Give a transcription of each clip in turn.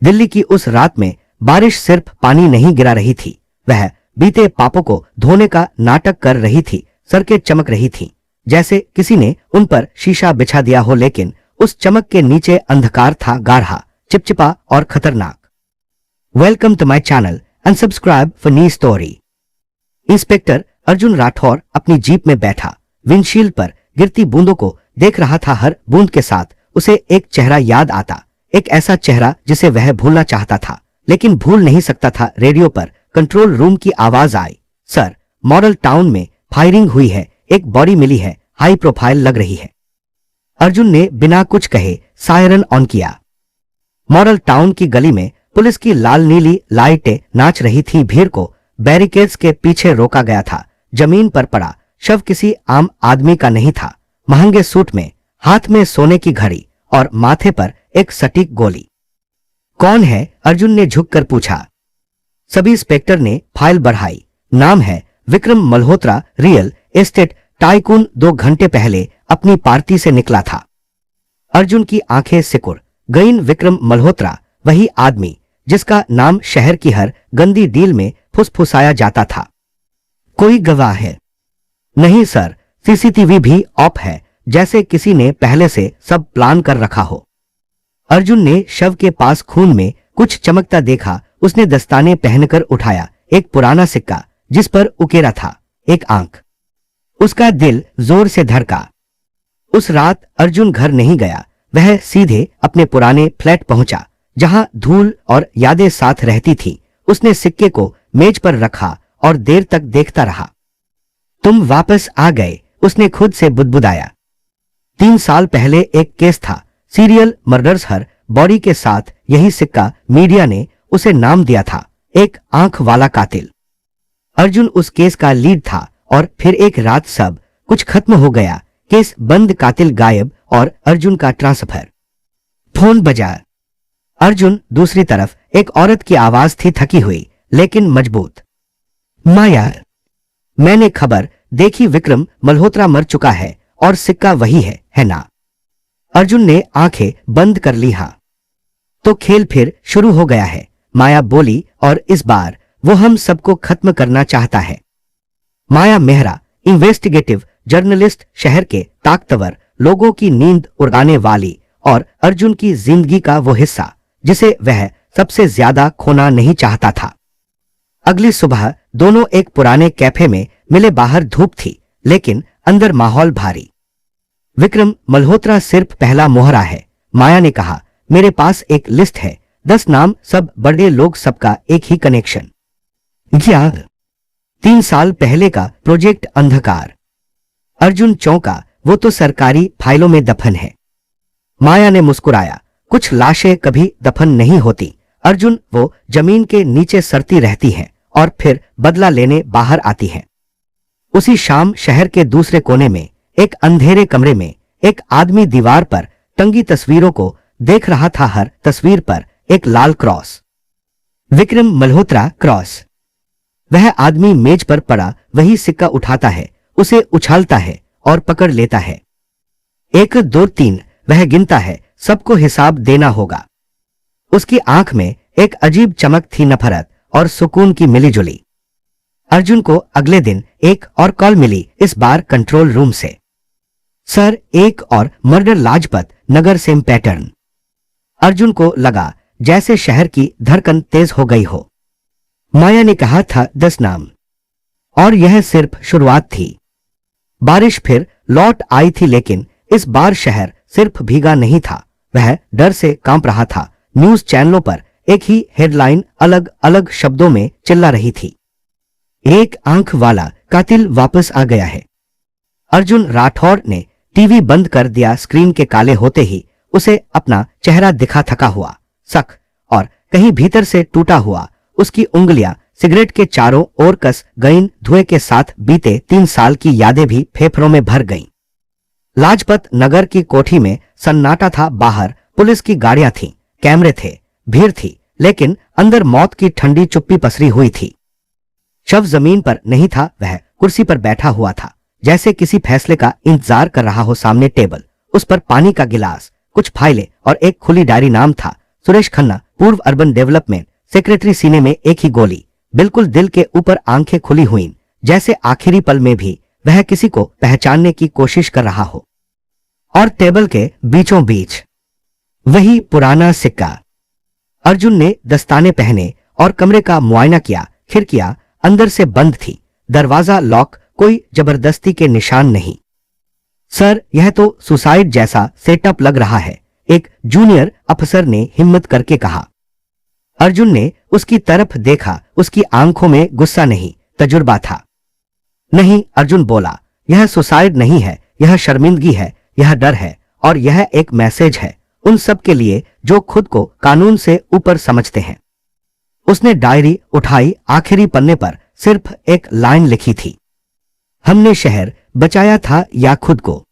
दिल्ली की उस रात में बारिश सिर्फ पानी नहीं गिरा रही थी, वह बीते पापों को धोने का नाटक कर रही थी। सड़कें चमक रही थीं, जैसे किसी ने उन पर शीशा बिछा दिया हो, लेकिन उस चमक के नीचे अंधकार था, गाढ़ा, चिपचिपा और खतरनाक। Welcome to my channel and subscribe for new story. Inspector Arjun Rathore अपनी जीप में बैठा, विंडशील्ड पर गिरती बूंदों को देख रहा था। हर बूंद के साथ उसे एक चेहरा याद आता, एक ऐसा चेहरा जिसे वह भूलना चाहता था लेकिन भूल नहीं सकता था। रेडियो पर कंट्रोल रूम की आवाज आई, सर, मॉडल टाउन में फायरिंग हुई है, एक बॉडी मिली है, हाई प्रोफाइल लग रही है। अर्जुन ने बिना कुछ कहे सायरन ऑन किया। मॉडल टाउन की गली में पुलिस की लाल नीली लाइटें नाच रही थीं। भीड़ को बैरिकेड्स के पीछे रोका गया था। जमीन पर पड़ा शव किसी आम आदमी का नहीं था। महंगे सूट में, हाथ में सोने की घड़ी और माथे पर एक सटीक गोली। कौन है? अर्जुन ने झुककर पूछा। सभी इंस्पेक्टर ने फाइल बढ़ाई। नाम है Vikram Malhotra, real estate tycoon. 2 घंटे पहले अपनी पार्टी से निकला था। अर्जुन की आंखें सिकुड़ गईं। विक्रम मल्होत्रा, वही आदमी जिसका नाम शहर की हर गंदी डील में फुसफुसाया जाता था। कोई गवाह है? नहीं सर, सीसीटीवी भी ऑफ है, जैसे किसी ने पहले से सब प्लान कर रखा हो। अर्जुन ने शव के पास खून में कुछ चमकता देखा। उसने दस्ताने पहनकर उठाया, एक पुराना सिक्का जिस पर उकेरा था एक आंख। उसका दिल जोर से धड़का। उस रात अर्जुन घर नहीं गया। वह सीधे अपने पुराने फ्लैट पहुंचा, जहां धूल और यादें साथ रहती थीं। उसने सिक्के को मेज पर रखा और देर तक देखता रहा। तुम वापस आ गए, उसने खुद से बुदबुदाया। 3 साल पहले एक केस था, सीरियल मर्डर्स। हर बॉडी के साथ यही सिक्का। मीडिया ने उसे नाम दिया था, एक आंख वाला कातिल। अर्जुन उस केस का लीड था और फिर एक रात सब कुछ खत्म हो गया। केस बंद, कातिल गायब और अर्जुन का ट्रांसफर। फोन बजा। अर्जुन दूसरी तरफ। एक औरत की आवाज थी, थकी हुई लेकिन मजबूत। माया, मैंने खबर देखी, विक्रम मल्होत्रा मर चुका है और सिक्का वही है ना? अर्जुन ने आंखें बंद कर ली। हाँ। तो खेल फिर शुरू हो गया है, माया बोली, और इस बार वो हम सबको खत्म करना चाहता है। माया मेहरा, इन्वेस्टिगेटिव जर्नलिस्ट, शहर के ताकतवर लोगों की नींद उड़ाने वाली और अर्जुन की जिंदगी का वो हिस्सा जिसे वह सबसे ज्यादा खोना नहीं चाहता था। अगली सुबह दोनों एक पुराने कैफे में मिले। बाहर धूप थी लेकिन अंदर माहौल भारी। विक्रम मल्होत्रा सिर्फ पहला मोहरा है, माया ने कहा। मेरे पास एक लिस्ट है, 10 नाम, सब बड़े लोग, सबका एक ही कनेक्शन। क्या? 3 साल पहले का प्रोजेक्ट अंधकार। अर्जुन चौंका। वो तो सरकारी फाइलों में दफन है। माया ने मुस्कुराया। कुछ लाशें कभी दफन नहीं होती अर्जुन, वो जमीन के नीचे सड़ती रहती हैं और फिर बदला लेने बाहर आती हैं। उसी शाम शहर के दूसरे कोने में एक अंधेरे कमरे में एक आदमी दीवार पर टंगी तस्वीरों को देख रहा था। हर तस्वीर पर एक लाल क्रॉस, विक्रम मल्होत्रा क्रॉस। वह आदमी मेज पर पड़ा वही सिक्का उठाता है, उसे उछालता है और पकड़ लेता है। 1 2 3 वह गिनता है, सबको हिसाब देना होगा। उसकी आंख में एक अजीब चमक थी, नफरत और सुकून की मिलीजुली। अर्जुन को अगले दिन एक और कॉल मिली, इस बार कंट्रोल रूम से। सर, एक और murder, Lajpat Nagar, same pattern. Arjun को लगा जैसे शहर की धड़कन तेज हो गई हो। माया ने कहा था 10 नाम, और यह सिर्फ शुरुआत थी। बारिश फिर लौट आई थी, लेकिन इस बार शहर सिर्फ भीगा नहीं था, वह डर से कांप रहा था। न्यूज चैनलों पर एक ही हेडलाइन अलग अलग शब्दों में चिल्ला रही थी, एक आंख वाला कातिल वापस आ गया है। अर्जुन राठौर ने टीवी बंद कर दिया। स्क्रीन के काले होते ही उसे अपना चेहरा दिखा, थका हुआ, सख्त और कहीं भीतर से टूटा हुआ। उसकी उंगलियां सिगरेट के चारों ओर कस गईं। धुएं के साथ बीते 3 साल की यादें भी फेफड़ों में भर गईं। लाजपत नगर की कोठी में सन्नाटा था। बाहर पुलिस की गाड़ियां थीं, कैमरे थे, भीड़ थी, लेकिन अंदर मौत की ठंडी चुप्पी पसरी हुई थी। शव जमीन पर नहीं था, वह कुर्सी पर बैठा हुआ था, जैसे किसी फैसले का इंतजार कर रहा हो। सामने टेबल, उस पर पानी का गिलास, कुछ फाइलें और एक खुली डायरी। नाम था सुरेश खन्ना, पूर्व अर्बन डेवलपमेंट सेक्रेटरी, सीने में एक ही गोली, बिल्कुल दिल के ऊपर, आंखें खुली हुई, जैसे आखिरी पल में भी वह किसी को पहचानने की कोशिश कर रहा हो। और टेबल के बीचों बीच वही पुराना सिक्का। अर्जुन ने दस्ताने पहने और कमरे का मुआयना किया। खिड़कियां अंदर से बंद थी, दरवाजा लॉक, कोई जबरदस्ती के निशान नहीं। सर, यह तो सुसाइड जैसा सेटअप लग रहा है, एक जूनियर अफसर ने हिम्मत करके कहा। अर्जुन ने उसकी तरफ देखा। उसकी आंखों में गुस्सा नहीं, तजुर्बा था। नहीं, अर्जुन बोला, यह सुसाइड नहीं है, यह शर्मिंदगी है, यह डर है, और यह एक मैसेज है उन सब के लिए जो खुद को कानून से ऊपर समझते हैं। उसने डायरी उठाई। आखिरी पन्ने पर सिर्फ एक लाइन लिखी थी, हमने शहर बचाया था या खुद को।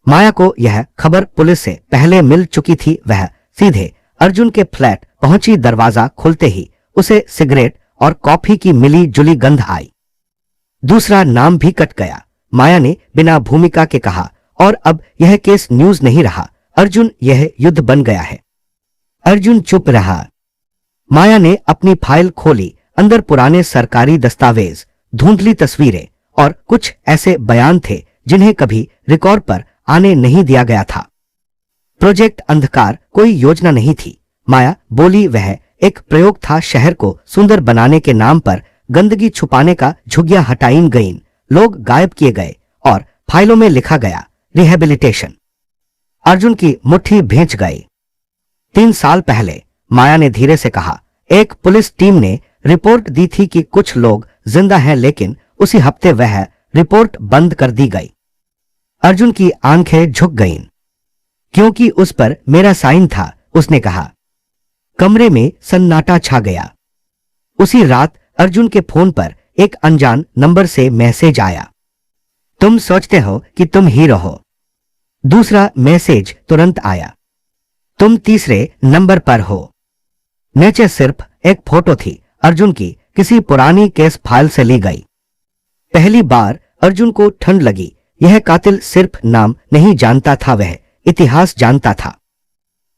माया को यह खबर पुलिस से पहले मिल चुकी थी। वह सीधे अर्जुन के फ्लैट पहुंची। दरवाजा खुलते ही उसे सिगरेट और कॉफी की मिली जुली गंध आई। दूसरा नाम भी कट गया। माया ने बिना भूमिका के कहा, और अब यह केस न्यूज नहीं रहा अर्जुन, यह युद्ध बन गया है। अर्जुन चुप रहा। माया ने अपनी फाइल खोली। अंदर पुराने सरकारी दस्तावेज, धुंधली तस्वीरें और कुछ ऐसे बयान थे जिन्हें कभी रिकॉर्ड पर आने नहीं दिया गया था। प्रोजेक्ट अंधकार कोई योजना नहीं थी। माया बोली, वह एक प्रयोग था, शहर को सुंदर बनाने के नाम पर गंदगी छुपाने का। झुग्गियां हटाई गईं, लोग गायब किए गए और फाइलों में लिखा गया रिहेबिलिटेशन। अर्जुन की मुट्ठी भींच गई। 3 साल पहले माया ने धीरे से कहा, एक पुलिस टीम ने रिपोर्ट दी थी कि कुछ लोग जिंदा हैं, लेकिन उसी हफ्ते वह रिपोर्ट बंद कर दी गई। अर्जुन की आंखें झुक गईं। क्योंकि उस पर मेरा साइन था, उसने कहा। कमरे में सन्नाटा छा गया। उसी रात अर्जुन के फोन पर एक अनजान नंबर से मैसेज आया, तुम सोचते हो कि तुम हीरो हो। दूसरा मैसेज तुरंत आया, तुम तीसरे नंबर पर हो। नीचे सिर्फ एक फोटो थी, अर्जुन की, किसी पुरानी केस फाइल से ली गई। पहली बार अर्जुन को ठंड लगी। यह कातिल सिर्फ नाम नहीं जानता था, वह इतिहास जानता था।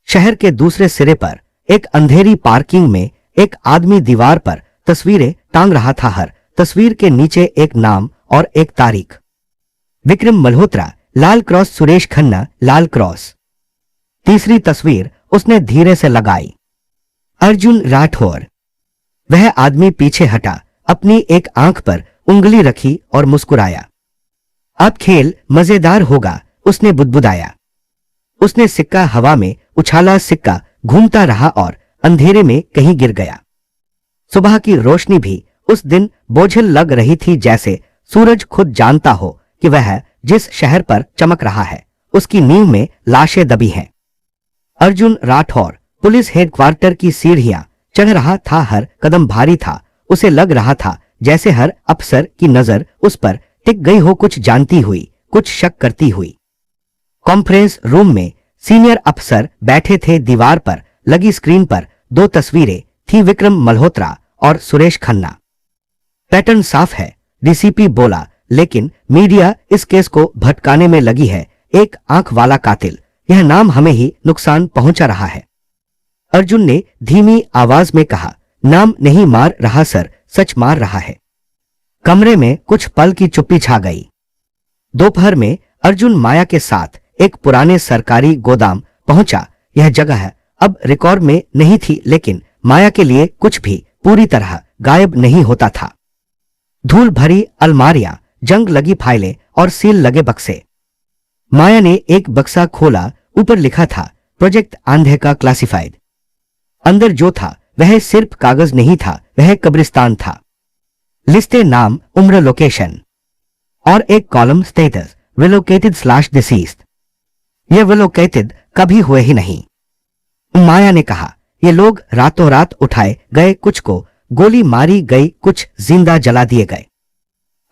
शहर के दूसरे सिरे पर एक अंधेरी पार्किंग में एक आदमी दीवार पर तस्वीरें टांग रहा था। हर तस्वीर के नीचे एक नाम और एक तारीख। विक्रम मल्होत्रा, लाल क्रॉस, सुरेश खन्ना, लाल क्रॉस। तीसरी तस्वीर उसने धीरे से लगाई, अर्जुन राठौर। वह आदमी पीछे हटा, अपनी एक आंख पर उंगली रखी और मुस्कुराया। अब खेल मजेदार होगा, उसने बुदबुदाया। उसने सिक्का हवा में उछाला। सिक्का घूमता रहा और अंधेरे में कहीं गिर गया। सुबह की रोशनी भी उस दिन बोझिल लग रही थी, जैसे सूरज खुद जानता हो कि वह जिस शहर पर चमक रहा है उसकी नींव में लाशें दबी हैं। अर्जुन राठौर पुलिस हेडक्वार्टर की सीढ़ियां चढ़ रहा था। हर कदम भारी था। उसे लग रहा था जैसे हर अफसर की नजर उस पर टिक गई हो, कुछ जानती हुई, कुछ शक करती हुई। कॉन्फ्रेंस रूम में सीनियर अफसर बैठे थे। दीवार पर लगी स्क्रीन पर 2 तस्वीरें थी, विक्रम मल्होत्रा और सुरेश खन्ना। पैटर्न साफ है, डीसीपी बोला, लेकिन मीडिया इस केस को भटकाने में लगी है। एक आंख वाला कातिल, यह नाम हमें ही नुकसान पहुंचा रहा है। अर्जुन ने धीमी आवाज में कहा, नाम नहीं मार रहा सर, सच मार रहा है। कमरे में कुछ पल की चुप्पी छा गई। दोपहर में अर्जुन माया के साथ एक पुराने सरकारी गोदाम पहुंचा। यह जगह अब रिकॉर्ड में नहीं थी, लेकिन माया के लिए कुछ भी पूरी तरह गायब नहीं होता था। धूल भरी अलमारियां, जंग लगी फाइलें और सील लगे बक्से। माया ने एक बक्सा खोला। ऊपर लिखा था, प्रोजेक्ट आंधे का क्लासिफाइड। अंदर जो था वह सिर्फ कागज नहीं था, वह कब्रिस्तान था। लिस्टे, नाम, उम्र, लोकेशन और एक कॉलम स्टेटस, रिलोकेटेड/डिसीज्ड। ये रिलोकेटेड कभी हुए ही नहीं। माया ने कहा, ये लोग रातों रात उठाए गए, कुछ को गोली मारी गई, कुछ जिंदा जला दिए गए।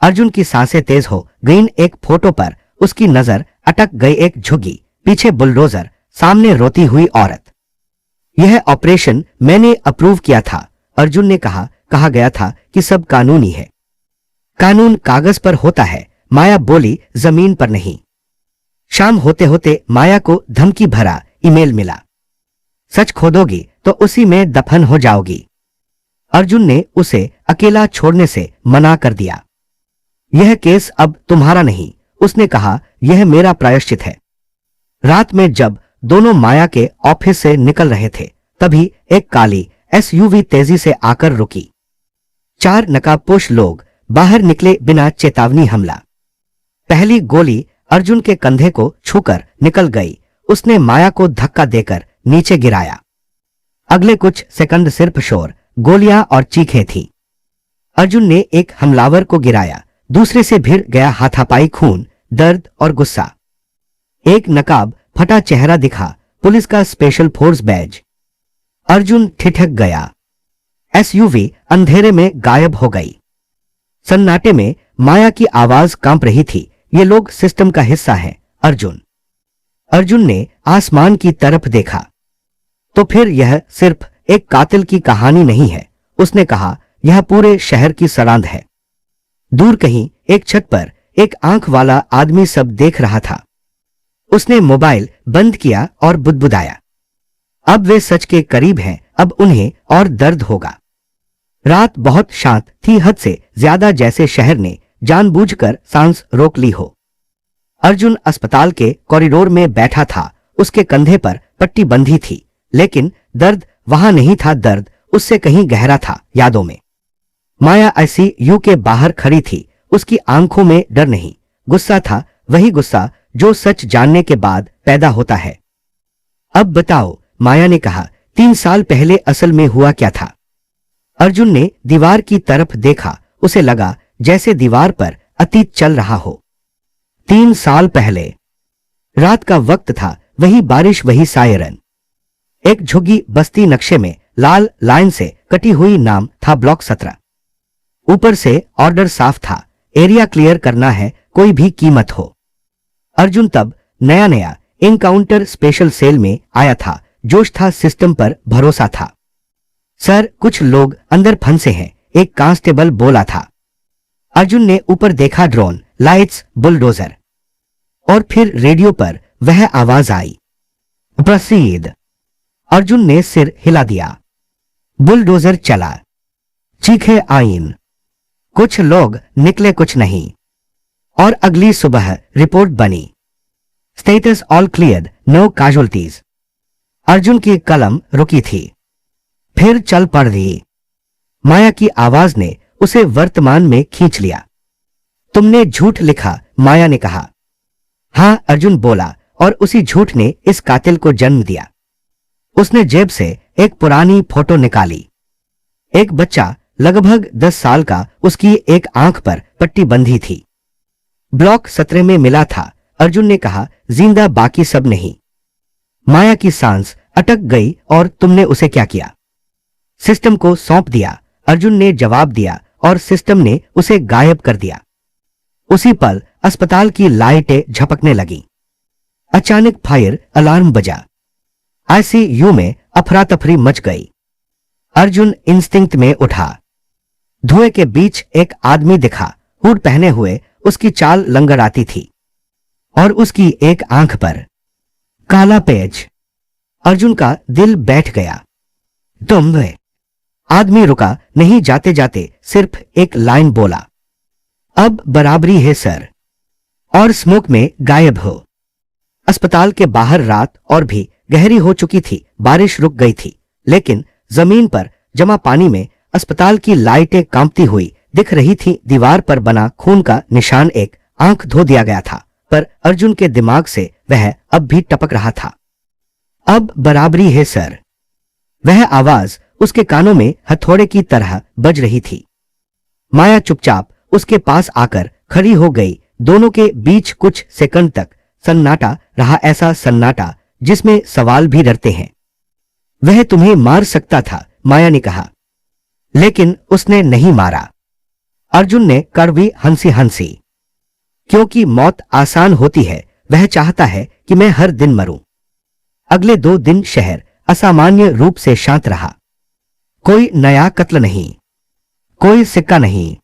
अर्जुन की सांसें तेज हो गईं। एक फोटो पर उसकी नजर अटक गई, एक झुग्गी, पीछे बुलडोजर, सामने रोती हुई औरत। यह ऑपरेशन मैंने अप्रूव किया था, अर्जुन ने कहा गया था कि सब कानूनी है। कानून कागज पर होता है, माया बोली, जमीन पर नहीं। शाम होते होते माया को धमकी भरा ईमेल मिला। सच खोदोगी तो उसी में दफन हो जाओगी। अर्जुन ने उसे अकेला छोड़ने से मना कर दिया। यह केस अब तुम्हारा नहीं, उसने कहा, यह मेरा प्रायश्चित है। रात में जब दोनों माया के ऑफिस से निकल रहे थे तभी एक काली एसयूवी तेजी से आकर रुकी। 4 नकाबपोश लोग बाहर निकले बिना चेतावनी हमला। पहली गोली अर्जुन के कंधे को छूकर निकल गई। उसने माया को धक्का देकर नीचे गिराया। अगले कुछ सेकंड सिर्फ शोर, गोलियां और चीखें थीं। अर्जुन ने एक हमलावर को गिराया, दूसरे से भिड़ गया हाथापाई खून, दर्द और गुस्सा। एक नकाब फटा चेहरा दिखा, पुलिस का स्पेशल फोर्स बैज। अर्जुन ठिठक गया। एसयूवी अंधेरे में गायब हो गई। सन्नाटे में माया की आवाज कांप रही थी, ये लोग सिस्टम का हिस्सा हैं, अर्जुन। अर्जुन ने आसमान की तरफ देखा। तो फिर यह सिर्फ एक कातिल की कहानी नहीं है, उसने कहा, यह पूरे शहर की सरांध है। दूर कहीं एक छत पर एक आंख वाला आदमी सब देख रहा था। उसने मोबाइल बंद किया और बुदबुदाया, अब वे सच के करीब हैं, अब उन्हें और दर्द होगा। रात बहुत शांत थी, हद से ज्यादा, जैसे शहर ने जानबूझकर सांस रोक ली हो। अर्जुन अस्पताल के कॉरिडोर में बैठा था। उसके कंधे पर पट्टी बंधी थी, लेकिन दर्द वहां नहीं था। दर्द उससे कहीं गहरा था, यादों में। माया आईसीयू के बाहर खड़ी थी। उसकी आंखों में डर नहीं, गुस्सा था, वही गुस्सा जो सच जानने के बाद पैदा होता है। अब बताओ, माया ने कहा, 3 साल पहले असल में हुआ क्या था? अर्जुन ने दीवार की तरफ देखा। उसे लगा जैसे दीवार पर अतीत चल रहा हो। 3 साल पहले रात का वक्त था, वही बारिश, वही सायरन। एक झुग्गी बस्ती, नक्शे में लाल लाइन से कटी हुई नाम था ब्लॉक 17। ऊपर से ऑर्डर साफ था, एरिया क्लियर करना है, कोई भी कीमत हो। अर्जुन तब नया नया इनकाउंटर स्पेशल सेल में आया था। जोश था, सिस्टम पर भरोसा था। सर, कुछ लोग अंदर फंसे हैं, एक कांस्टेबल बोला था। अर्जुन ने ऊपर देखा, ड्रोन, लाइट्स, बुलडोजर। और फिर रेडियो पर वह आवाज आई, प्रोसीड। अर्जुन ने सिर हिला दिया। बुलडोजर चला, चीखे आईन। कुछ लोग निकले, कुछ नहीं। और अगली सुबह रिपोर्ट बनी, status all clear, no casualties. Arjun की कलम रुकी थी, फिर चल पड़ी। माया की आवाज ने उसे वर्तमान में खींच लिया। तुमने झूठ लिखा, माया ने कहा। हां, अर्जुन बोला, और उसी झूठ ने इस कातिल को जन्म दिया। उसने जेब से एक पुरानी फोटो निकाली। एक बच्चा लगभग 10 साल का, उसकी एक आंख पर पट्टी बंधी थी। ब्लॉक 17 में मिला था, अर्जुन ने कहा, जिंदा, बाकी सब नहीं। माया की सांस अटक गई। और तुमने उसे क्या किया? सिस्टम को सौंप दिया, अर्जुन ने जवाब दिया, और सिस्टम ने उसे गायब कर दिया। उसी पल अस्पताल की लाइटें झपकने लगी। अचानक फायर अलार्म बजा। आईसीयू में अफरा तफरी मच गई। अर्जुन इंस्टिंक्ट में उठा। धुएं के बीच एक आदमी दिखा, हुड पहने हुए। उसकी चाल लंगड़ाती थी और उसकी एक आंख पर काला पेज। अर्जुन का दिल बैठ गया। तुम? आदमी रुका नहीं, जाते जाते सिर्फ एक लाइन बोला, अब बराबरी है सर, और स्मोक में गायब हो। अस्पताल के बाहर रात और भी गहरी हो चुकी थी। बारिश रुक गई थी, लेकिन जमीन पर जमा पानी में अस्पताल की लाइटें कांपती हुई दिख रही थी। दीवार पर बना खून का निशान एक आंख धो दिया गया था, पर अर्जुन के दिमाग से वह अब भी टपक रहा था। अब बराबरी है सर। वह आवाज उसके कानों में हथौड़े की तरह बज रही थी। माया चुपचाप उसके पास आकर खड़ी हो गई। दोनों के बीच कुछ सेकंड तक सन्नाटा रहा, ऐसा सन्नाटा जिसमें सवाल भी डरते हैं। वह तुम्हें मार सकता था, माया ने कहा, लेकिन उसने नहीं मारा। अर्जुन ने कड़वी हंसी हंसी। क्योंकि मौत आसान होती है, वह चाहता है कि मैं हर दिन मरूं। अगले 2 दिन शहर असामान्य रूप से शांत रहा। कोई नया कत्ल नहीं, कोई सिक्का नहीं,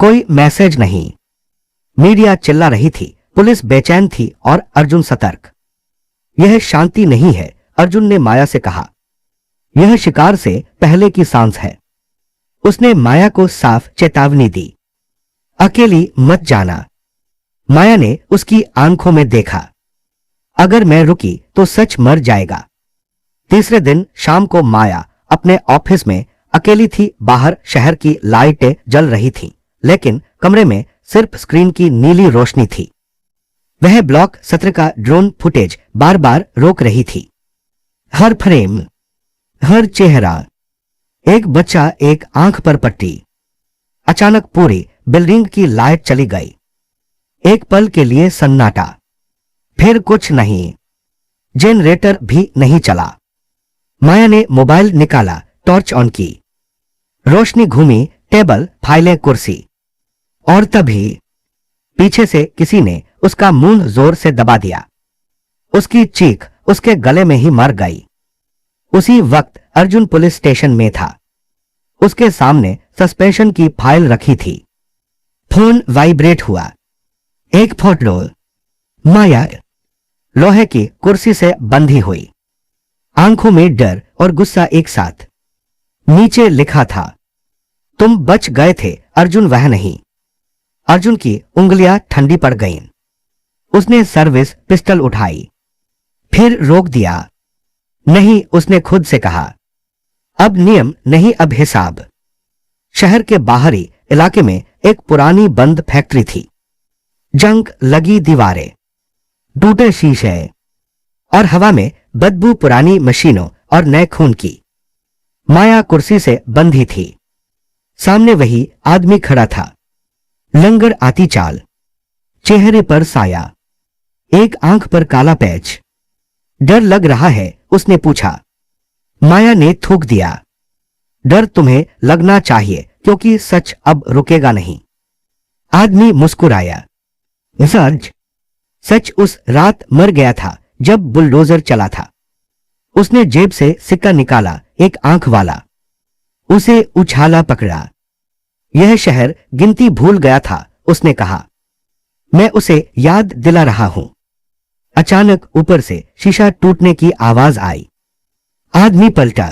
कोई मैसेज नहीं। मीडिया चिल्ला रही थी, पुलिस बेचैन थी और अर्जुन सतर्क। यह शांति नहीं है, अर्जुन ने माया से कहा, यह शिकार से पहले की सांस है। उसने माया को साफ चेतावनी दी, अकेली मत जाना। माया ने उसकी आंखों में देखा, अगर मैं रुकी तो सच मर जाएगा। तीसरे दिन शाम को माया अपने ऑफिस में अकेली थी। बाहर शहर की लाइटें जल रही थीं, लेकिन कमरे में सिर्फ स्क्रीन की नीली रोशनी थी। वह ब्लॉक 17 का ड्रोन फुटेज बार बार रोक रही थी। हर फ्रेम, हर चेहरा, एक बच्चा, एक आंख पर पट्टी। अचानक पूरी बिल्डिंग की लाइट चली गई। एक पल के लिए सन्नाटा, फिर कुछ नहीं। जनरेटर भी नहीं चला। माया ने मोबाइल निकाला, टॉर्च ऑन की। रोशनी घूमी, टेबल, फाइलें, कुर्सी। और तभी पीछे से किसी ने उसका मुंह जोर से दबा दिया। उसकी चीख उसके गले में ही मर गई। उसी वक्त अर्जुन पुलिस स्टेशन में था। उसके सामने सस्पेंशन की फाइल रखी थी। फोन वाइब्रेट हुआ। एक फोटो। माया लोहे की कुर्सी से बंधी हुई, आंखों में डर और गुस्सा एक साथ। नीचे लिखा था, तुम बच गए थे अर्जुन, वह नहीं। अर्जुन की उंगलियां ठंडी पड़ गईं। उसने सर्विस पिस्टल उठाई, फिर रोक दिया। नहीं, उसने खुद से कहा, अब नियम नहीं, अब हिसाब। शहर के बाहरी इलाके में एक पुरानी बंद फैक्ट्री थी। जंग लगी दीवारें, टूटे शीशे और हवा में बदबू पुरानी मशीनों और नए खून की। माया कुर्सी से बंधी थी। सामने वही आदमी खड़ा था, लंगड़ आती चाल, चेहरे पर साया, एक आंख पर काला पैच। डर लग रहा है? उसने पूछा। माया ने थूक दिया। डर तुम्हें लगना चाहिए, क्योंकि सच अब रुकेगा नहीं। आदमी मुस्कुराया। सच उस रात मर गया था जब बुलडोजर चला था। उसने जेब से सिक्का निकाला, एक आंख वाला। उसे उछाला पकड़ा। यह शहर गिनती भूल गया था, उसने कहा। मैं उसे याद दिला रहा हूं। अचानक ऊपर से शीशा टूटने की आवाज आई। आदमी पलटा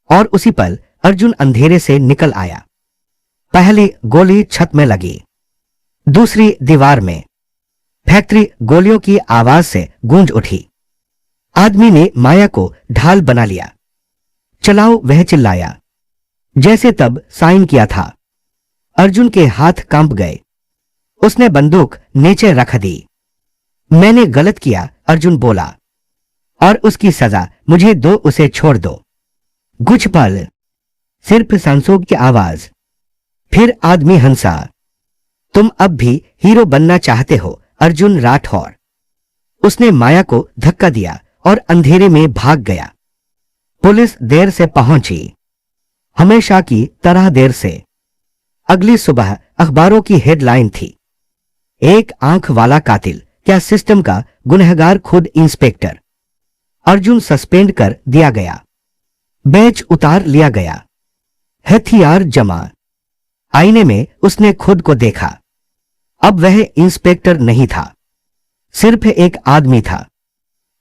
और उसी पल अर्जुन अंधेरे से निकल आया। पहली गोली छत में लगी, दूसरी दीवार में। फैक्ट्री गोलियों की आवाज से गूंज उठी। आदमी ने माया को ढाल बना लिया। चलाओ, वह चिल्लाया, जैसे तब साइन किया था। अर्जुन के हाथ कांप गए। उसने बंदूक नीचे रख दी। मैंने गलत किया, अर्जुन बोला, और उसकी सजा मुझे दो, उसे छोड़ दो। कुछ पल सिर्फ सांसों की आवाज। फिर आदमी हंसा। तुम अब भी हीरो बनना चाहते हो, अर्जुन राठौर। उसने माया को धक्का दिया और अंधेरे में भाग गया। पुलिस देर से पहुंची, हमेशा की तरह देर से। अगली सुबह अखबारों की हेडलाइन थी, एक आंख वाला कातिल, क्या सिस्टम का गुनहगार खुद इंस्पेक्टर। अर्जुन सस्पेंड कर दिया गया, बैच उतार लिया गया, हथियार जमा। आईने में उसने खुद को देखा। अब वह इंस्पेक्टर नहीं था, सिर्फ एक आदमी था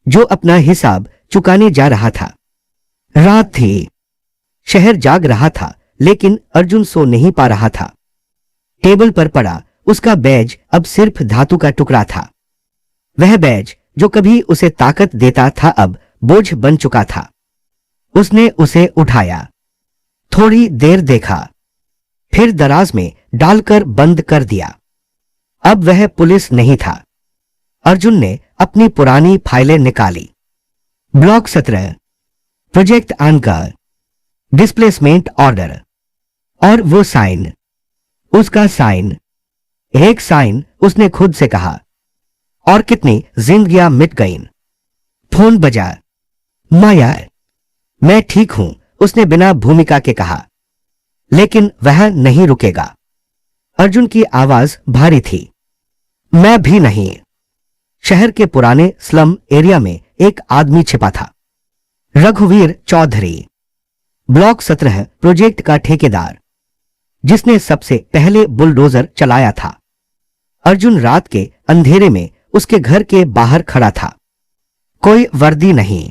जो अपना हिसाब चुकाने जा रहा था। रात थी, शहर जाग रहा था, लेकिन अर्जुन सो नहीं पा रहा था। टेबल पर पड़ा उसका बैज अब सिर्फ धातु का टुकड़ा था। वह बैज जो कभी उसे ताकत देता था अब बोझ बन चुका था। उसने उसे उठाया, थोड़ी देर देखा, फिर दराज में डालकर बंद कर दिया। अब वह पुलिस नहीं था। अर्जुन ने अपनी पुरानी फाइलें निकाली। ब्लॉक 17, प्रोजेक्ट आनकर, डिस्प्लेसमेंट ऑर्डर, और वो साइन, उसका साइन, एक साइन। उसने खुद से कहा, और कितनी जिंदगियां मिट गईं। फोन बजा। माया, मैं ठीक हूं, उसने बिना भूमिका के कहा। लेकिन वह नहीं रुकेगा। अर्जुन की आवाज भारी थी। मैं भी नहीं। शहर के पुराने स्लम एरिया में एक आदमी छिपा था, रघुवीर चौधरी, ब्लॉक 17 प्रोजेक्ट का ठेकेदार, जिसने सबसे पहले बुलडोजर चलाया था। अर्जुन रात के अंधेरे में उसके घर के बाहर खड़ा था। कोई वर्दी नहीं,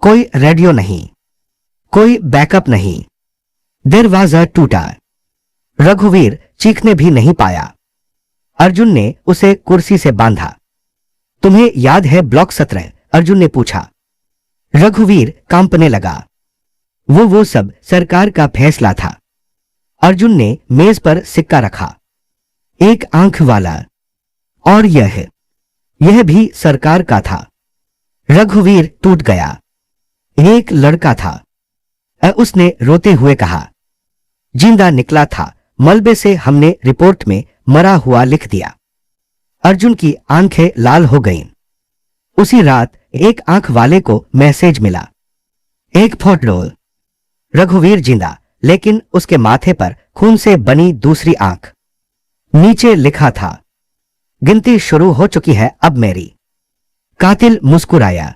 कोई रेडियो नहीं, कोई बैकअप नहीं। देर वाज अ टूटा। रघुवीर चीखने भी नहीं पाया। अर्जुन ने उसे कुर्सी से बांधा। तुम्हें याद है ब्लॉक 17? अर्जुन ने पूछा। रघुवीर कांपने लगा। वो सब सरकार का फैसला था। अर्जुन ने मेज पर सिक्का रखा। एक आंख वाला, और यह भी सरकार का था। रघुवीर टूट गया। एक लड़का था, उसने रोते हुए कहा। जिंदा निकला था, मलबे से हमने रिपोर्ट में मरा हुआ लिख दिया। अर्जुन की आंखें लाल हो गईं। उसी रात एक आंख वाले को मैसेज मिला, एक फोटो। रघुवीर जिंदा, लेकिन उसके माथे पर खून से बनी दूसरी आंख। नीचे लिखा था, गिनती शुरू हो चुकी है अब मेरी। कातिल मुस्कुराया।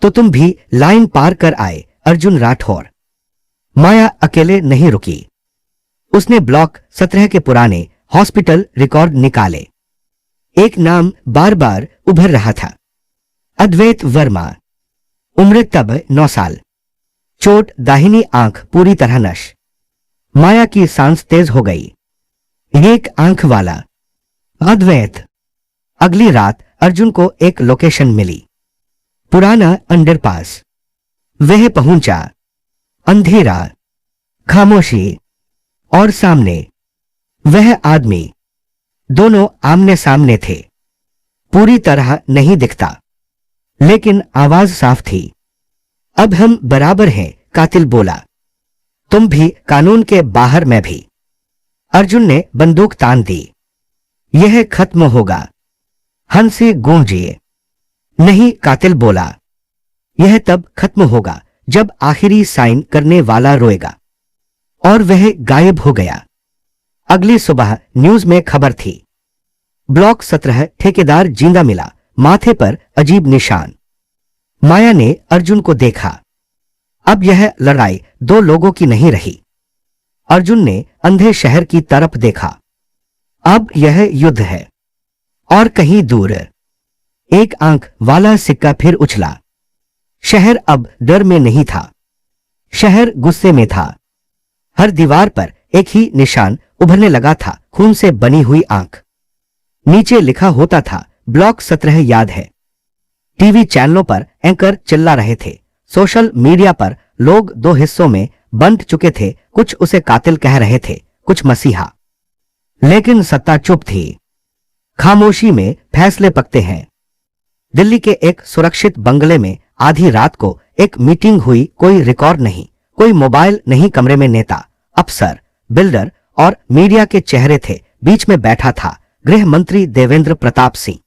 तो तुम भी लाइन पार कर आए, अर्जुन राठौर। माया अकेले नहीं रुकी। उसने ब्लॉक 17 के पुराने हॉस्पिटल रिकॉर्ड निकाले। एक नाम बार बार उभर रहा था, अद्वैत वर्मा। उम्र तब 9 साल। चोट दाहिनी आंख पूरी तरह नश। माया की सांस तेज हो गई। एक आंख वाला, अद्वैत। अगली रात अर्जुन को एक लोकेशन मिली, पुराना अंडरपास। वह पहुंचा। अंधेरा, खामोशी, और सामने वह आदमी। दोनों आमने सामने थे। पूरी तरह नहीं दिखता, लेकिन आवाज साफ थी। अब हम बराबर हैं, कातिल बोला। तुम भी कानून के बाहर, मैं भी। अर्जुन ने बंदूक तान दी। यह खत्म होगा। हंसी गूंजिए। नहीं, कातिल बोला। यह तब खत्म होगा जब आखिरी साइन करने वाला रोएगा। और वह गायब हो गया। अगली सुबह न्यूज में खबर थी, ब्लॉक 17 ठेकेदार जिंदा मिला, माथे पर अजीब निशान। माया ने अर्जुन को देखा। अब यह लड़ाई दो लोगों की नहीं रही। अर्जुन ने अंधे शहर की तरफ देखा। अब यह युद्ध है। और कहीं दूर एक आंख वाला सिक्का फिर उछला। शहर अब डर में नहीं था, शहर गुस्से में था। हर दीवार पर एक ही निशान उभरने लगा था, खून से बनी हुई आंख। नीचे लिखा होता था, ब्लॉक 17 याद है। टीवी चैनलों पर एंकर चिल्ला रहे थे। सोशल मीडिया पर लोग दो हिस्सों में बंट चुके थे, कुछ उसे कातिल कह रहे थे, कुछ मसीहा। लेकिन सत्ता चुप थी। खामोशी में फैसले पकते हैं। दिल्ली के एक सुरक्षित बंगले में आधी रात को एक मीटिंग हुई। कोई रिकॉर्ड नहीं, कोई मोबाइल नहीं। कमरे में नेता, अफसर, बिल्डर और मीडिया के चेहरे थे। बीच में बैठा था गृह मंत्री देवेंद्र प्रताप सिंह।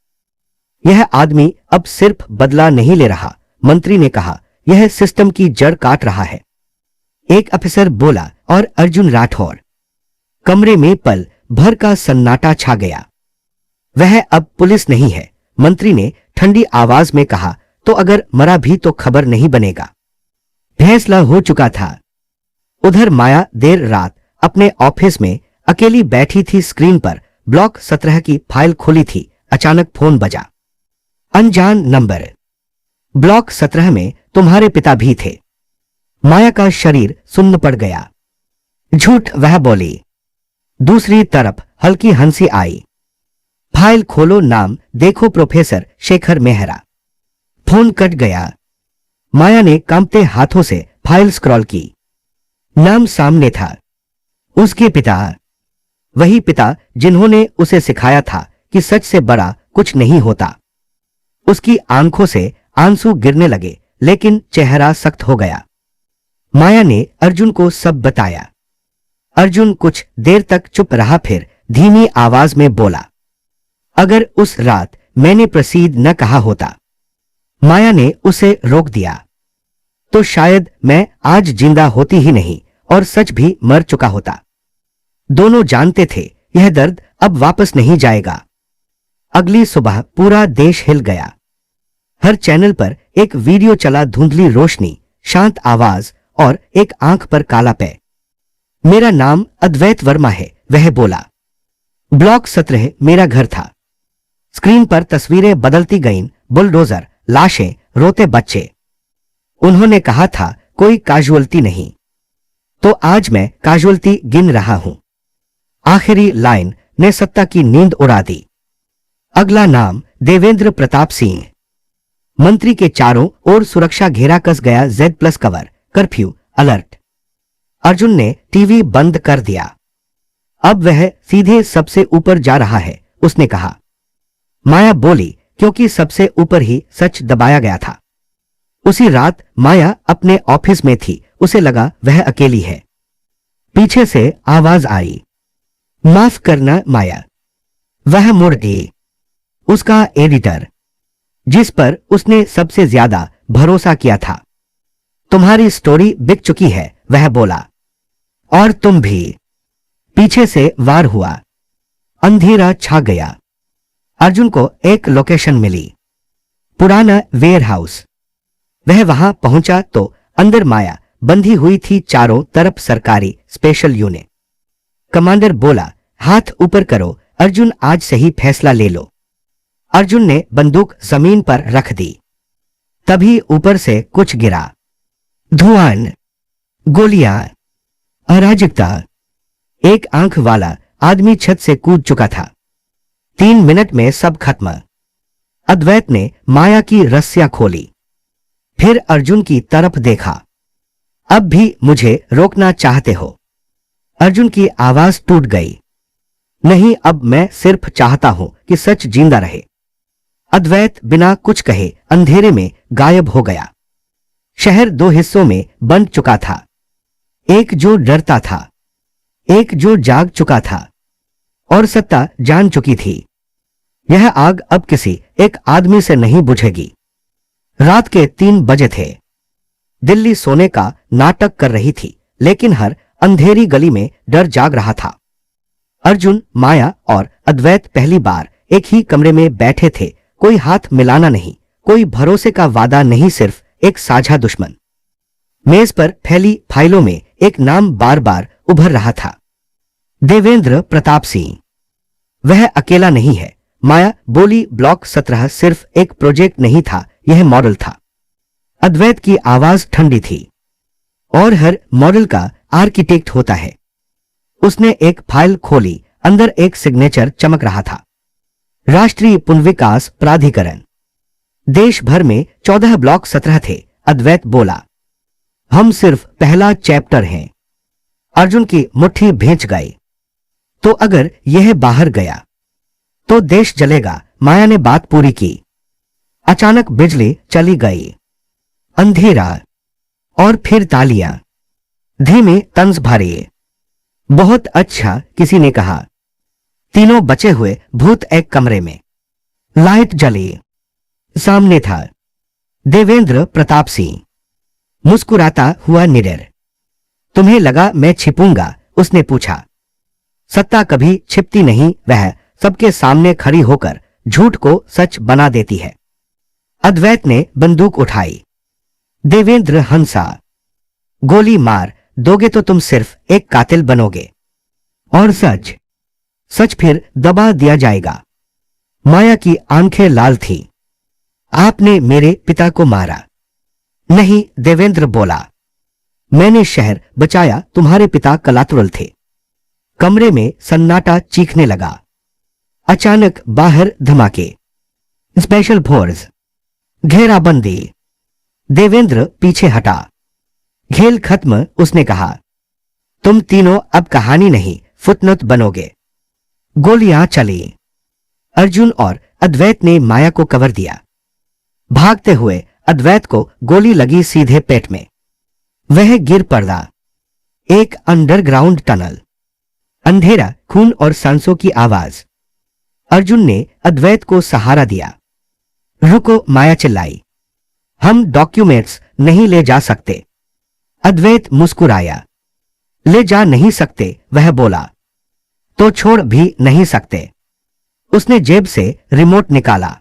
यह आदमी अब सिर्फ बदला नहीं ले रहा, मंत्री ने कहा, यह सिस्टम की जड़ काट रहा है। एक अफसर बोला, और अर्जुन राठौर। कमरे में पल भर का सन्नाटा छा गया। वह अब पुलिस नहीं है, मंत्री ने ठंडी आवाज में कहा। तो अगर मरा भी तो खबर नहीं बनेगा। फैसला हो चुका था। उधर माया देर रात अपने ऑफिस में अकेली बैठी थी। स्क्रीन पर ब्लॉक 17 की फाइल खुली थी। अचानक फोन बजा। अनजान नंबर। ब्लॉक 17 में तुम्हारे पिता भी थे। माया का शरीर सुन्न पड़ गया। झूठ, वह बोली। दूसरी तरफ हल्की हंसी आई। फाइल खोलो, नाम देखो, professor Shekhar Mehra. Phone cut गया। माया ने कांपते हाथों से फाइल स्क्रॉल की। नाम सामने था, उसके पिता। वही पिता जिन्होंने उसे सिखाया था कि सच से बड़ा कुछ नहीं होता। उसकी आंखों से आंसू गिरने लगे, लेकिन चेहरा सख्त हो गया। माया ने अर्जुन को सब बताया। अर्जुन कुछ देर तक चुप रहा, फिर धीमी आवाज में बोला, अगर उस रात मैंने प्रोसीड न कहा होता। माया ने उसे रोक दिया। तो शायद मैं आज जिंदा होती ही नहीं, और सच भी मर चुका होता। दोनों जानते थे यह दर्द अब वापस नहीं जाएगा। अगली सुबह पूरा देश हिल गया। हर चैनल पर एक वीडियो चला, धुंधली रोशनी, शांत आवाज और एक आंख पर काला पै। मेरा नाम अद्वैत वर्मा है, वह बोला। ब्लॉक 17 मेरा घर था। स्क्रीन पर तस्वीरें बदलती गईं, बुलडोजर, लाशें, रोते बच्चे। उन्होंने कहा था कोई कैजुअल्टी नहीं, तो आज मैं कैजुअल्टी गिन रहा हूं। आखिरी लाइन ने सत्ता की नींद उड़ा दी। अगला नाम देवेंद्र प्रताप सिंह। मंत्री के चारों ओर सुरक्षा घेरा कस गया। Z+ cover, curfew, alert. Arjun ने टीवी बंद कर दिया। अब वह सीधे सबसे ऊपर जा रहा है, उसने कहा। माया बोली, क्योंकि सबसे ऊपर ही सच दबाया गया था। उसी रात माया अपने ऑफिस में थी, उसे लगा वह अकेली है। पीछे से आवाज आई, माफ करना माया। वह मुड़ गई। उसका एडिटर, जिस पर उसने सबसे ज्यादा भरोसा किया था। तुम्हारी स्टोरी बिक चुकी है, वह बोला। और तुम भी। पीछे से वार हुआ। अंधेरा छा गया। अर्जुन को एक लोकेशन मिली, पुराना वेयर हाउस। वह वहां पहुंचा तो अंदर माया बंधी हुई थी, चारों तरफ सरकारी स्पेशल यूनिट। कमांडर बोला, हाथ ऊपर करो अर्जुन, आज सही फैसला ले लो। अर्जुन ने बंदूक जमीन पर रख दी। तभी ऊपर से कुछ गिरा। धुआं, गोलियां, अराजकता। एक आंख वाला आदमी छत से कूद चुका था। 3 मिनट में सब खत्म। अद्वैत ने माया की रस्सियां खोली, फिर अर्जुन की तरफ देखा। अब भी मुझे रोकना चाहते हो? अर्जुन की आवाज टूट गई। नहीं, अब मैं सिर्फ चाहता हूं कि सच जिंदा रहे। अद्वैत बिना कुछ कहे अंधेरे में गायब हो गया। शहर 2 हिस्सों में बंट चुका था, एक जो डरता था, एक जो जाग चुका था, और सत्ता जान चुकी थी। यह आग अब किसी एक आदमी से नहीं बुझेगी। रात के 3 बजे थे। दिल्ली सोने का नाटक कर रही थी, लेकिन हर अंधेरी गली में डर जाग रहा था। अर्जुन, माया और अद्वैत पहली बार एक ही कमरे में बैठे थे। कोई हाथ मिलाना नहीं, कोई भरोसे का वादा नहीं, सिर्फ एक साझा दुश्मन। मेज पर फैली फाइलों में एक नाम बार बार उभर रहा था, देवेंद्र प्रताप सिंह। वह अकेला नहीं है, माया बोली। ब्लॉक 17 सिर्फ एक प्रोजेक्ट नहीं था, यह मॉडल था। अद्वैत की आवाज ठंडी थी। और हर मॉडल का आर्किटेक्ट होता है। उसने एक फाइल खोली, अंदर एक सिग्नेचर चमक रहा था, राष्ट्रीय पुनर्विकास प्राधिकरण। देश भर में 14 ब्लॉक 17 थे। अद्वैत बोला, हम सिर्फ पहला चैप्टर हैं। अर्जुन की मुट्ठी भींच गई। तो अगर यह बाहर गया तो देश जलेगा। माया ने बात पूरी की। अचानक बिजली चली गई। अंधेरा और फिर तालियां। धीमे तंज भरे। बहुत अच्छा, किसी ने कहा। तीनों बचे हुए भूत एक कमरे में। लाइट जली। सामने था देवेंद्र प्रताप सिंह, मुस्कुराता हुआ निडर। तुम्हें लगा मैं छिपूंगा? उसने पूछा। सत्ता कभी छिपती नहीं, वह सबके सामने खड़ी होकर झूठ को सच बना देती है। अद्वैत ने बंदूक उठाई। देवेंद्र हंसा। गोली मार दोगे तो तुम सिर्फ एक कातिल बनोगे, और सच सच फिर दबा दिया जाएगा। माया की आंखें लाल थी। आपने मेरे पिता को मारा? नहीं, देवेंद्र बोला। मैंने शहर बचाया, तुम्हारे पिता कलातुरल थे। कमरे में सन्नाटा चीखने लगा। अचानक बाहर धमाके। स्पेशल फोर्स, घेराबंदी। देवेंद्र पीछे हटा। खेल खत्म, उसने कहा। तुम तीनों अब कहानी नहीं, फुटनोट बनोगे। गोलियां चली। अर्जुन और अद्वैत ने माया को कवर दिया। भागते हुए अद्वैत को गोली लगी सीधे पेट में। वह गिर पड़ा। एक अंडरग्राउंड टनल। अंधेरा, खून और सांसों की आवाज। अर्जुन ने अद्वैत को सहारा दिया। रुको, माया चिल्लाई। हम डॉक्यूमेंट्स नहीं ले जा सकते। अद्वैत मुस्कुराया। ले जा नहीं सकते, वह बोला। तो छोड़ भी नहीं सकते। उसने जेब से रिमोट निकाला।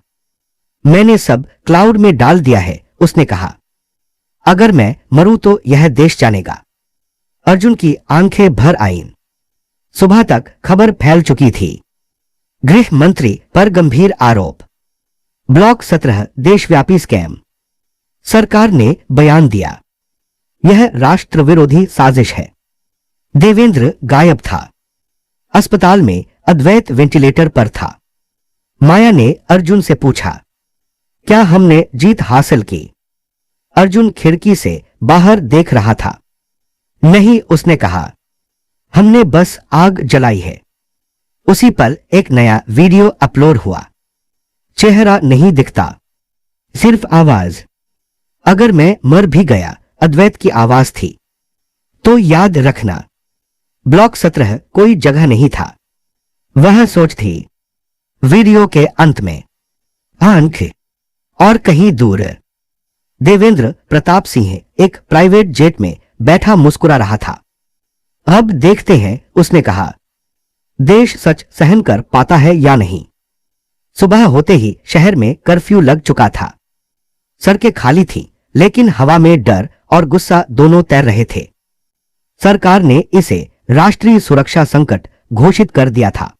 मैंने सब क्लाउड में डाल दिया है, उसने कहा। अगर मैं मरूं तो यह देश जानेगा। अर्जुन की आंखें भर आईं। सुबह तक खबर फैल चुकी थी। गृह मंत्री पर गंभीर आरोप। ब्लॉक 17 देशव्यापी स्कैम। सरकार ने बयान दिया, यह राष्ट्र विरोधी साजिश है। देवेंद्र गायब था। अस्पताल में अद्वैत वेंटिलेटर पर था। माया ने अर्जुन से पूछा, क्या हमने जीत हासिल की? अर्जुन खिड़की से बाहर देख रहा था। नहीं, उसने कहा, हमने बस आग जलाई है। उसी पल एक नया वीडियो अपलोड हुआ। चेहरा नहीं दिखता, सिर्फ आवाज। अगर मैं मर भी गया, अद्वैत की आवाज थी। तो याद रखना, ब्लॉक 17 कोई जगह नहीं था। वह सोच थी। वीडियो के अंत में आंख और कहीं दूर देवेंद्र प्रताप सिंह एक प्राइवेट जेट में बैठा मुस्कुरा रहा था। अब देखते हैं, उसने कहा, देश सच सहन कर पाता है या नहीं। सुबह होते ही शहर में कर्फ्यू लग चुका था। सड़कें खाली थीं, लेकिन हवा में डर और गुस्सा दोनों तैर रहे थे। सरकार ने इसे राष्ट्रीय सुरक्षा संकट घोषित कर दिया था।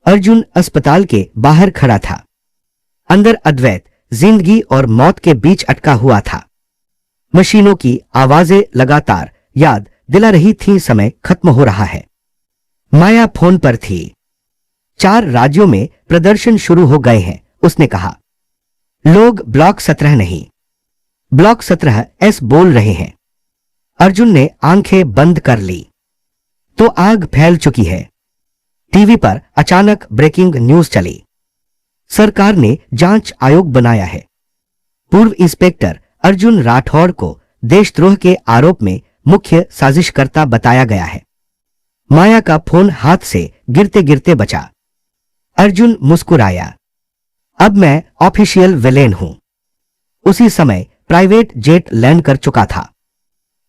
अर्जुन अस्पताल के बाहर खड़ा था। अंदर अद्वैत जिंदगी और मौत के बीच अटका हुआ था। मशीनों की आवाजें लगातार याद दिला रही थी, समय खत्म हो रहा है। माया फोन पर थी। 4 राज्यों में प्रदर्शन शुरू हो गए हैं, उसने कहा। लोग ब्लॉक 17 नहीं, ब्लॉक 17S बोल रहे हैं। अर्जुन ने आंखें बंद कर ली। तो आग फैल चुकी है। टीवी पर अचानक ब्रेकिंग न्यूज चली। सरकार ने जांच आयोग बनाया है। पूर्व इंस्पेक्टर अर्जुन राठौड़ को देशद्रोह के आरोप में मुख्य साजिशकर्ता बताया गया है। माया का फोन हाथ से गिरते गिरते बचा। अर्जुन मुस्कुराया, अब मैं ऑफिशियल विलेन हूं। उसी समय प्राइवेट जेट लैंड कर चुका था।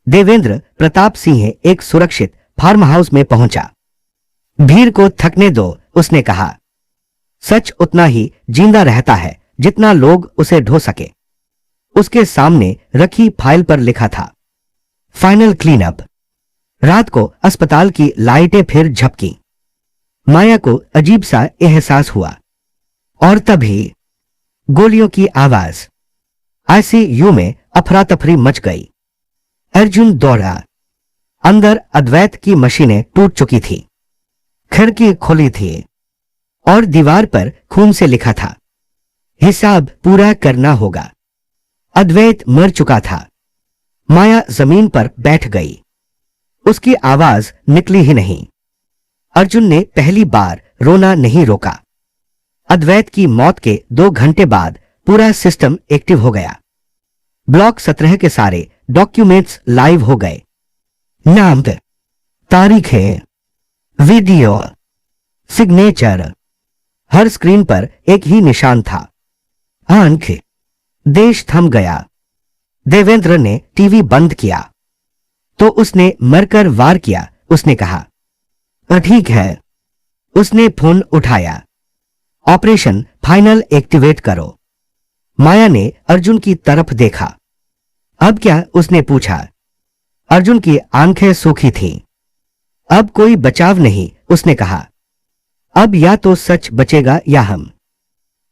देवेंद्र प्रताप सिंह एक सुरक्षित फार्म हाउस में पहुंचा। भीड़ को थकने दो, उसने कहा। सच उतना ही जिंदा रहता है जितना लोग उसे ढो सके। उसके सामने रखी फाइल पर लिखा था, फाइनल क्लीनअप। रात को अस्पताल की लाइटें फिर झपकी। माया को अजीब सा एहसास हुआ। और तभी गोलियों की आवाज। आईसीयू में अफरा तफरी मच गई। अर्जुन दौड़ा। अंदर अद्वैत की मशीनें टूट चुकी थी। खिड़की खुली थी और दीवार पर खून से लिखा था, हिसाब पूरा करना होगा। अद्वैत मर चुका था। माया जमीन पर बैठ गई। उसकी आवाज निकली ही नहीं। अर्जुन ने पहली बार रोना नहीं रोका। अद्वैत की मौत के 2 घंटे बाद पूरा सिस्टम एक्टिव हो गया। ब्लॉक 17 के सारे डॉक्यूमेंट्स लाइव हो गए। नाम, तारीखें, वीडियो, सिग्नेचर। हर स्क्रीन पर एक ही निशान था, आंख। देश थम गया। देवेंद्र ने टीवी बंद किया तो उसने मरकर वार किया, उसने कहा। ठीक है। उसने फोन उठाया। ऑपरेशन फाइनल एक्टिवेट करो। माया ने अर्जुन की तरफ देखा। अब क्या, उसने पूछा। अर्जुन की आंखें सूखी थीं। अब कोई बचाव नहीं, उसने कहा। अब या तो सच बचेगा या हम।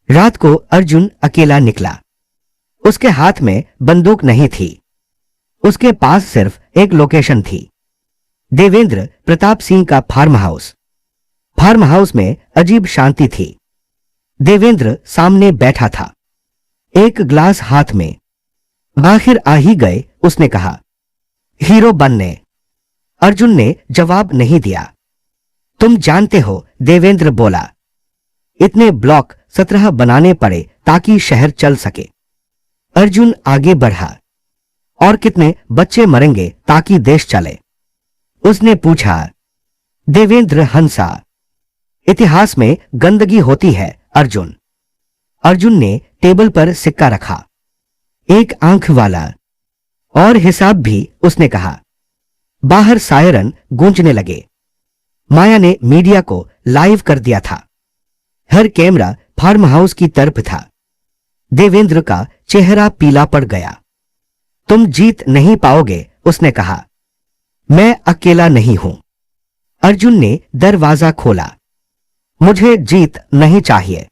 रात को अर्जुन अकेला निकला। उसके हाथ में बंदूक नहीं थी। उसके पास सिर्फ एक लोकेशन थी, देवेंद्र प्रताप सिंह का फार्म हाउस। फार्म हाउस में अजीब शांति थी। देवेंद्र सामने बैठा था, एक ग्लास हाथ में। आखिर आ ही गए, उसने कहा। हीरो बनने। अर्जुन ने जवाब नहीं दिया। तुम जानते हो, देवेंद्र बोला, इतने ब्लॉक 17 बनाने पड़े ताकि शहर चल सके। अर्जुन आगे बढ़ा। और कितने बच्चे मरेंगे ताकि देश चले, उसने पूछा। देवेंद्र हंसा। इतिहास में गंदगी होती है, अर्जुन। अर्जुन ने टेबल पर सिक्का रखा, एक आंख वाला। और हिसाब भी, उसने कहा। बाहर सायरन गूंजने लगे। माया ने मीडिया को लाइव कर दिया था। हर कैमरा फार्म हाउस की तरफ था। देवेंद्र का चेहरा पीला पड़ गया। तुम जीत नहीं पाओगे, उसने कहा। मैं अकेला नहीं हूं। अर्जुन ने दरवाजा खोला। मुझे जीत नहीं चाहिए।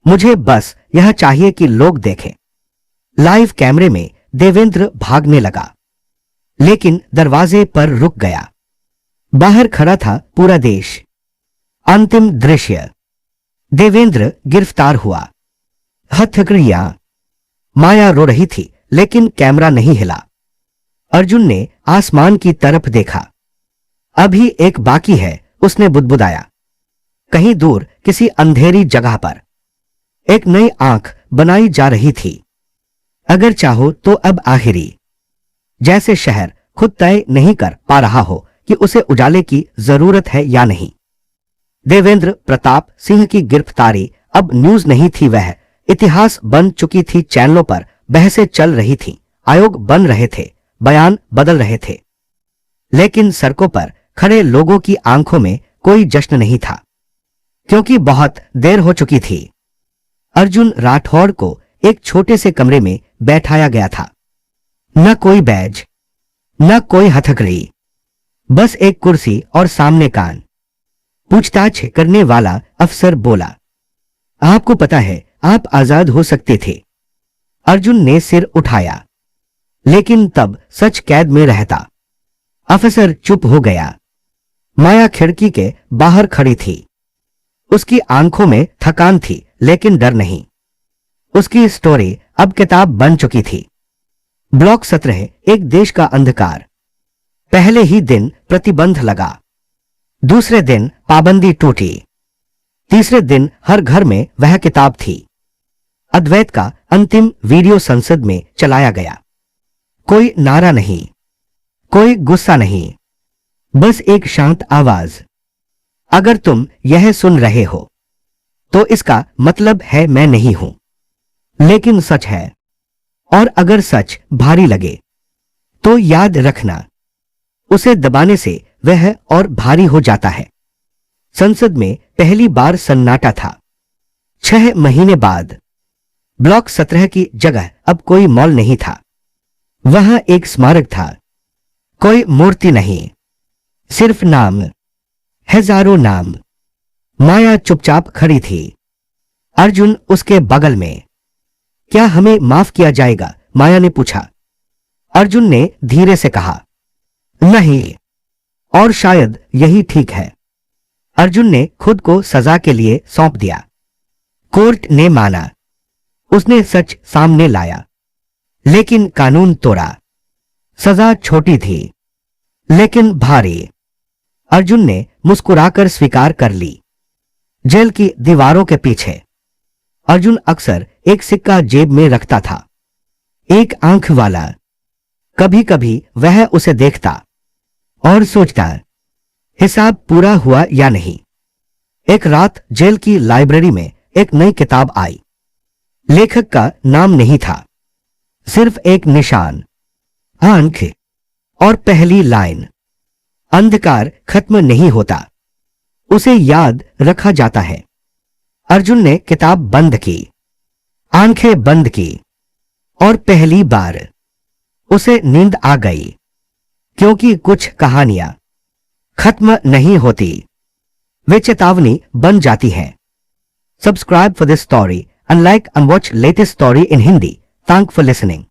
मुझे बस यह चाहिए कि लोग देखें, लाइव कैमरे में देवेंद्र भागने लगा, लेकिन दरवाजे पर रुक गया। बाहर खड़ा था पूरा देश। अंतिम दृश्य, देवेंद्र गिरफ्तार हुआ। हथकड़ियां, माया रो रही थी लेकिन कैमरा नहीं हिला। अर्जुन ने आसमान की तरफ देखा। अभी एक बाकी है, उसने बुदबुदाया। कहीं दूर किसी अंधेरी जगह पर एक नई आंख बनाई जा रही थी। अगर चाहो तो अब आखिरी, जैसे शहर खुद तय नहीं कर पा रहा हो कि उसे उजाले की जरूरत है या नहीं। देवेंद्र प्रताप सिंह की गिरफ्तारी अब न्यूज नहीं थी, वह इतिहास बन चुकी थी। चैनलों पर बहसें चल रही थीं, आयोग बन रहे थे, बयान बदल रहे थे, लेकिन सड़कों पर खड़े लोगों की आंखों में कोई जश्न नहीं था, क्योंकि बहुत देर हो चुकी थी। अर्जुन राठौड़ को एक छोटे से कमरे में बैठाया गया था। न कोई बैज, न कोई हथकड़ी, बस एक कुर्सी और सामने कान। पूछताछ करने वाला अफसर बोला, आपको पता है आप आजाद हो सकते थे। अर्जुन ने सिर उठाया, लेकिन तब सच कैद में रहता। अफसर चुप हो गया। माया खिड़की के बाहर खड़ी थी। उसकी आंखों में थकान थी लेकिन डर नहीं। उसकी स्टोरी अब किताब बन चुकी थी। ब्लॉक 17, एक देश का अंधकार। पहले ही दिन प्रतिबंध लगा, दूसरे दिन पाबंदी टूटी, तीसरे दिन हर घर में वह किताब थी। अद्वैत का अंतिम वीडियो संसद में चलाया गया। कोई नारा नहीं, कोई गुस्सा नहीं, बस एक शांत आवाज। अगर तुम यह सुन रहे हो तो इसका मतलब है मैं नहीं हूं, लेकिन सच है। और अगर सच भारी लगे तो याद रखना, उसे दबाने से वह और भारी हो जाता है। संसद में पहली बार सन्नाटा था। 6 महीने बाद ब्लॉक 17 की जगह अब कोई मॉल नहीं था। वहां एक स्मारक था, कोई मूर्ति नहीं, सिर्फ नाम, हजारों नाम। माया चुपचाप खड़ी थी, अर्जुन उसके बगल में। क्या हमें माफ किया जाएगा? माया ने पूछा। अर्जुन ने धीरे से कहा, नहीं, और शायद यही ठीक है। अर्जुन ने खुद को सजा के लिए सौंप दिया। कोर्ट ने माना, उसने सच सामने लाया, लेकिन कानून तोड़ा। सजा छोटी थी लेकिन भारी। अर्जुन ने मुस्कुराकर स्वीकार कर ली। जेल की दीवारों के पीछे अर्जुन अक्सर एक सिक्का जेब में रखता था, एक आंख वाला। कभी कभी वह उसे देखता और सोचता, हिसाब पूरा हुआ या नहीं। एक रात जेल की लाइब्रेरी में एक नई किताब आई। लेखक का नाम नहीं था, सिर्फ एक निशान, आंख और पहली लाइन, अंधकार खत्म नहीं होता, उसे याद रखा जाता है। अर्जुन ने किताब बंद की, आंखें बंद की, और पहली बार उसे नींद आ गई, क्योंकि कुछ कहानियां खत्म नहीं होती, वे चेतावनी बन जाती हैं। Subscribe for this story and like and watch latest story in Hindi. Thank for listening.